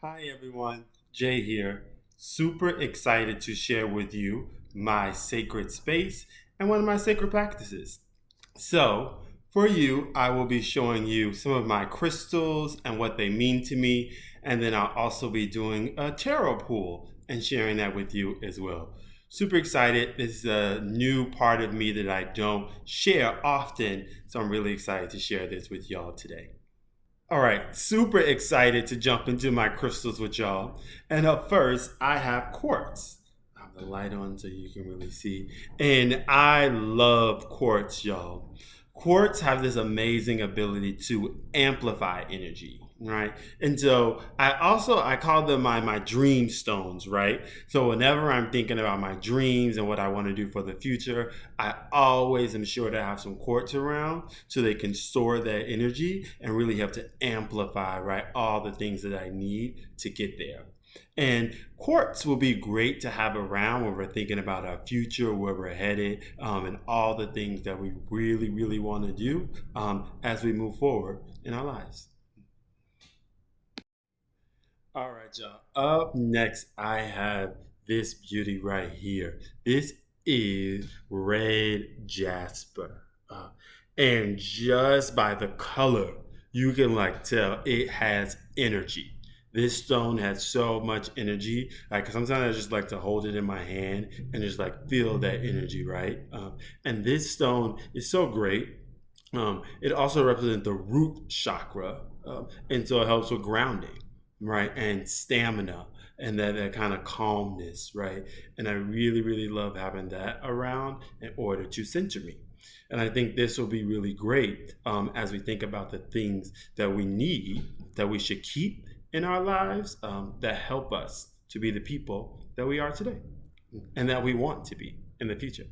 Hi everyone, Jay here. Super excited to share with you my sacred space and one of my sacred practices. So, for you, I will be showing you some of my crystals and what they mean to me, and then I'll also be doing a tarot pool and sharing that with you as well. Super excited. This is a new part of me that I don't share often, so I'm really excited to share this with y'all today. All right, super excited to jump into my crystals with y'all. And up first, I have quartz. I have the light on so you can really see. And I love quartz, y'all. Quartz have this amazing ability to amplify energy, right? And so I call them my dream stones, right? So whenever I'm thinking about my dreams and what I want to do for the future, I always am sure to have some quartz around so they can store that energy and really help to amplify, right, all the things that I need to get there. And quartz will be great to have around when we're thinking about our future, where we're headed, and all the things that we really, really want to do as we move forward in our lives. All right, y'all. Up next, I have this beauty right here. This is red jasper. And just by the color, you can like tell it has energy. This stone has so much energy. Like sometimes I just like to hold it in my hand and just like feel that energy, right? And this stone is so great. It also represents the root chakra, and so it helps with grounding, right, and stamina, and that kind of calmness, right. And I really, really love having that around in order to center me. And I think this will be really great as we think about the things that we need, that we should keep in our lives, that help us to be the people that we are today and that we want to be in the future.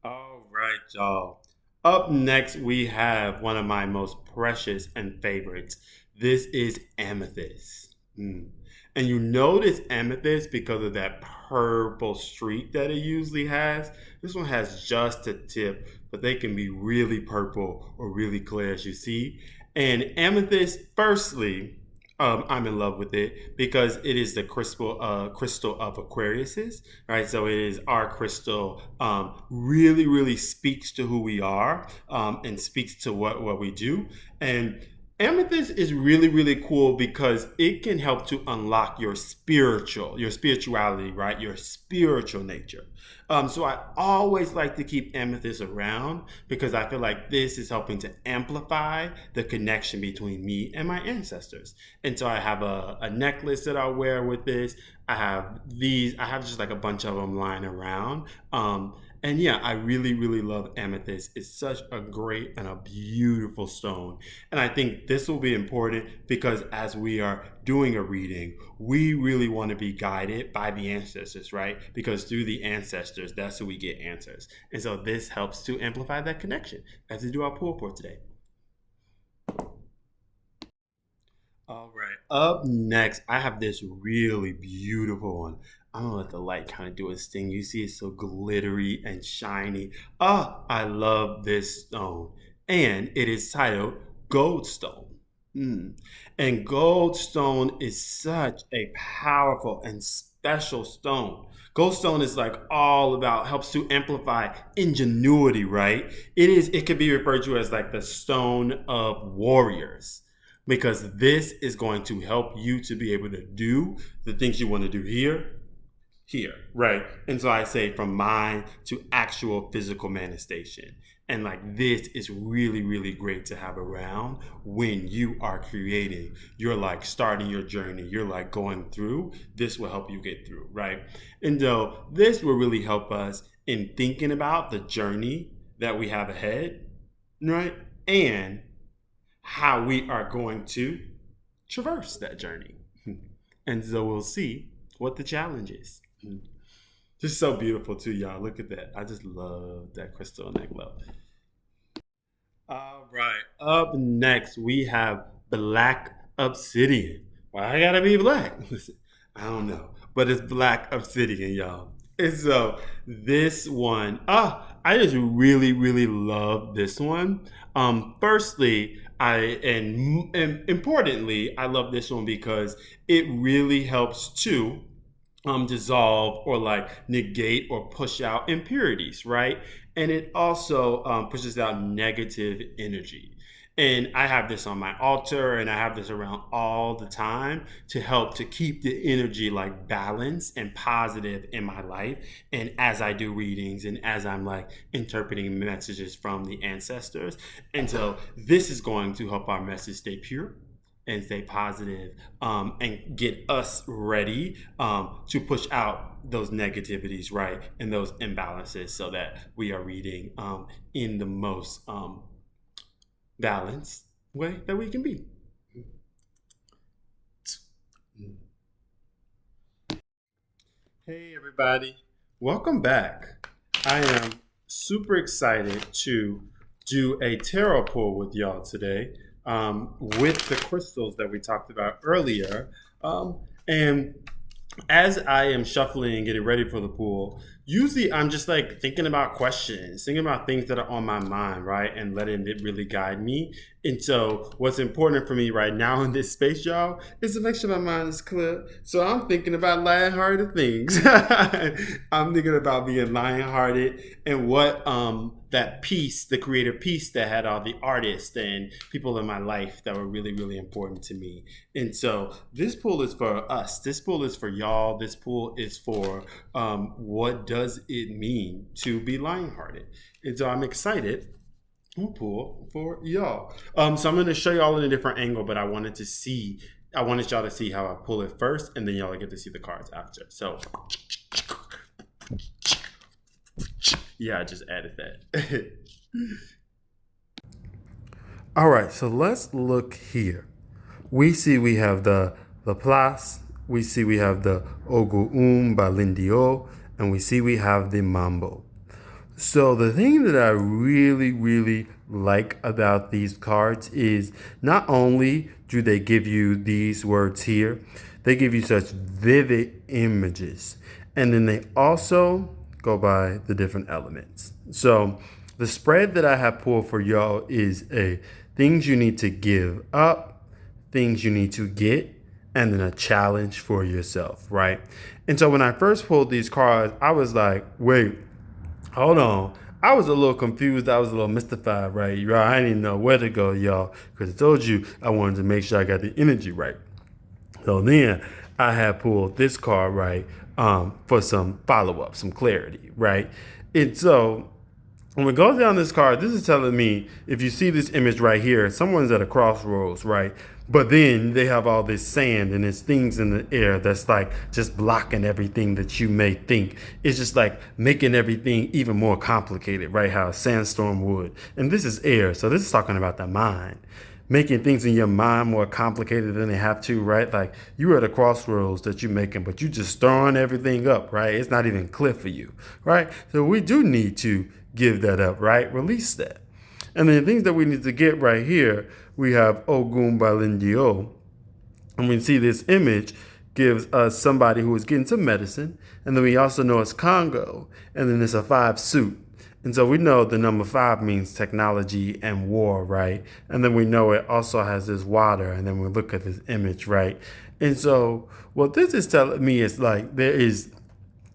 All right, y'all. Up next, we have one of my most precious and favorites. This is amethyst. And you notice amethyst because of that purple streak that it usually has. This one has just a tip, but they can be really purple or really clear, as you see. And amethyst, firstly, I'm in love with it because it is the crystal of Aquariuses, right? So it is our crystal. Really, really speaks to who we are and speaks to what we do. And amethyst is really, really cool because it can help to unlock your spirituality, right? Your spiritual nature. So I always like to keep amethyst around because I feel like this is helping to amplify the connection between me and my ancestors. And so I have a necklace that I wear with this. I have just like a bunch of them lying around. And yeah, I really, really love amethyst. It's such a great and a beautiful stone. And I think this will be important because as we are doing a reading, we really want to be guided by the ancestors, right? Because through the ancestors, that's who we get answers. And so this helps to amplify that connection as we do our pull for today. All right. Up next, I have this really beautiful one. I'm gonna let the light kind of do its thing. You see, it's so glittery and shiny. Ah, I love this stone, and it is titled Goldstone. Mm. And Goldstone is such a powerful and special stone. Goldstone is like all about helps to amplify ingenuity, right? It could be referred to as like the stone of warriors because this is going to help you to be able to do the things you want to do here, right? And so I say from mind to actual physical manifestation. And like this is really, really great to have around when you are creating. You're like starting your journey. You're like going through. This will help you get through, right? And so this will really help us in thinking about the journey that we have ahead, right? And how we are going to traverse that journey. And so we'll see what the challenge is. Just so beautiful too, y'all. Look at that. I just love that crystal and that glow. All right. Up next, we have black obsidian. Why I gotta be black? Listen, I don't know, but it's black obsidian, y'all. And so this one, I just really, really love this one. Firstly, And importantly, I love this one because it really helps to dissolve or like negate or push out impurities, right? And it also pushes out negative energy. And I have this on my altar and I have this around all the time to help to keep the energy like balanced and positive in my life. And as I do readings and as I'm like interpreting messages from the ancestors. And so this is going to help our message stay pure and stay positive, and get us ready to push out those negativities, right, and those imbalances so that we are reading in the most balanced way that we can be. Hey, everybody. Welcome back. I am super excited to do a tarot pull with y'all today with the crystals that we talked about earlier. And as I am shuffling and getting ready for the pool, usually I'm just like thinking about questions, thinking about things that are on my mind, right? And letting it really guide me. And so, what's important for me right now in this space, y'all, is to make sure my mind is clear. So, I'm thinking about lighthearted things. I'm thinking about being lighthearted and what that piece, the creative piece that had all the artists and people in my life that were really, really important to me. And so this pool is for us. This pool is for y'all. This pool is for what does it mean to be lion-hearted. And so I'm excited to pull for y'all. So I'm going to show y'all in a different angle, but I wanted y'all to see how I pull it first, and then y'all get to see the cards after. So yeah, I just added that. All right, so let's look here. We see we have the Laplace, we see we have the Ogu by Lindio, and we see we have the Mambo. So the thing that I really, really like about these cards is not only do they give you these words here, they give you such vivid images. And then they also go by the different elements. So the spread that I have pulled for y'all is a things you need to give up, things you need to get, and then a challenge for yourself, right? And so when I first pulled these cards, I was like, wait, hold on. I was a little confused. I was a little mystified, right? I didn't even know where to go, y'all, because I told you I wanted to make sure I got the energy right. So then I had pulled this card, right, for some follow-up, some clarity, right? And so when we go down this card, this is telling me, if you see this image right here, someone's at a crossroads, right? But then they have all this sand and there's things in the air that's like just blocking everything that you may think. It's just like making everything even more complicated, right? How a sandstorm would. And this is air, so this is talking about the mind. Making things in your mind more complicated than they have to, right? Like you are at a crossroads that you're making, but you just throwing everything up, right? It's not even clear for you, right? So we do need to give that up, right? Release that. And then the things that we need to get right here, we have Ogun by Lindio. And we see this image gives us somebody who is getting some medicine. And then we also know it's Congo. And then it's a 5 suit. And so we know the number 5 means technology and war, right? And then we know it also has this water. And then we look at this image, right? And so what this is telling me is like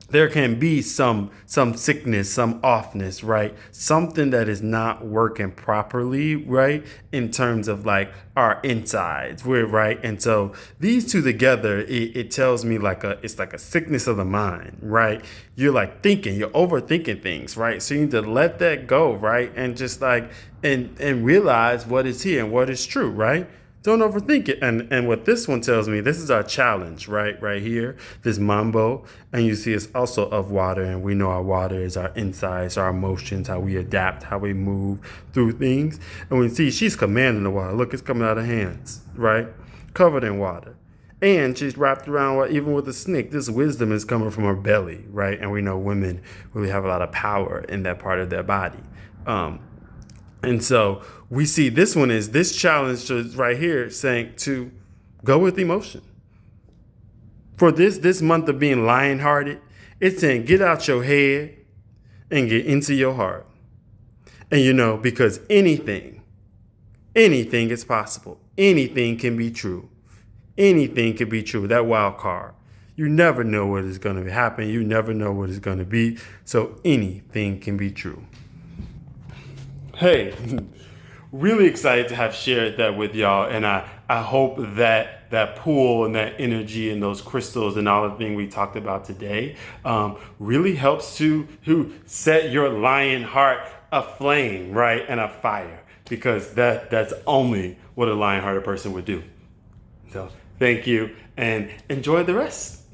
there can be some sickness, some offness, right? Something that is not working properly, right? In terms of like our insides, right? And so these two together, it tells me it's like a sickness of the mind, right? You're like you're overthinking things, right? So you need to let that go, right? And just like and realize what is here and what is true, right? Don't overthink it. And what this one tells me, this is our challenge, right? Right here, this mambo. And you see it's also of water. And we know our water is our insides, our emotions, how we adapt, how we move through things. And we see she's commanding the water. Look, it's coming out of her hands, right? Covered in water. And she's wrapped around, even with a snake, this wisdom is coming from her belly, right? And we know women really have a lot of power in that part of their body. And so we see this one is this challenge right here saying to go with emotion. For this month of being lion-hearted, it's saying get out your head and get into your heart. And because anything anything is possible. Anything can be true. Anything can be true. That wild card. You never know what is going to happen. You never know what is going to be. So anything can be true. Hey, really excited to have shared that with y'all. And I hope that that pool and that energy and those crystals and all the things we talked about today really helps to set your lion heart aflame, right? And a fire, because that's only what a lion-hearted person would do. So thank you and enjoy the rest.